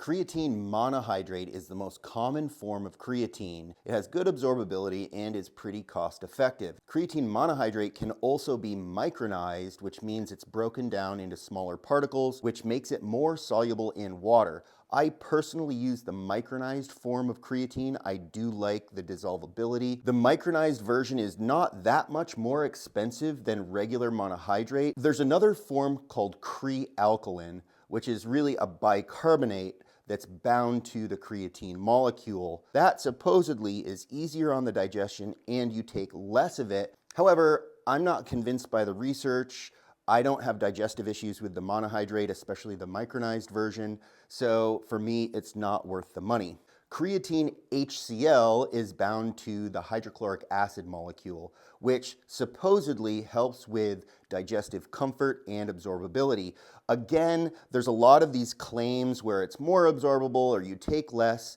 Creatine monohydrate is the most common form of creatine. It has good absorbability and is pretty cost effective. Creatine monohydrate can also be micronized, which means it's broken down into smaller particles, which makes it more soluble in water. I personally use the micronized form of creatine. I do like the dissolvability. The micronized version is not that much more expensive than regular monohydrate. There's another form called Crealkaline, which is really a bicarbonate that's bound to the creatine molecule. That supposedly is easier on the digestion and you take less of it. However, I'm not convinced by the research. I don't have digestive issues with the monohydrate, especially the micronized version. So for me, it's not worth the money. Creatine HCl is bound to the hydrochloric acid molecule, which supposedly helps with digestive comfort and absorbability. Again, there's a lot of these claims where it's more absorbable or you take less.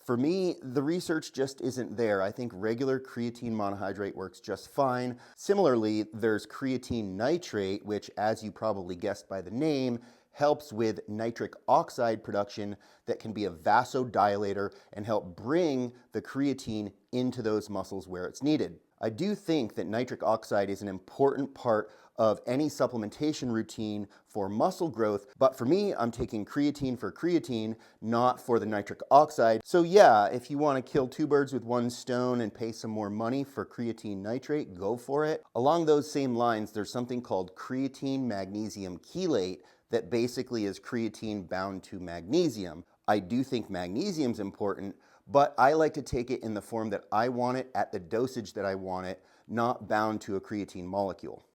For me, the research just isn't there. I think regular creatine monohydrate works just fine. Similarly, there's creatine nitrate, which, as you probably guessed by the name, helps with nitric oxide production that can be a vasodilator and help bring the creatine into those muscles where it's needed. I do think that nitric oxide is an important part of any supplementation routine for muscle growth, but for me, I'm taking creatine for creatine, not for the nitric oxide. So yeah, if you want to kill two birds with one stone and pay some more money for creatine nitrate, go for it. Along those same lines, there's something called creatine magnesium chelate that basically is creatine bound to magnesium. I do think magnesium's important, but I like to take it in the form that I want it at the dosage that I want it, not bound to a creatine molecule.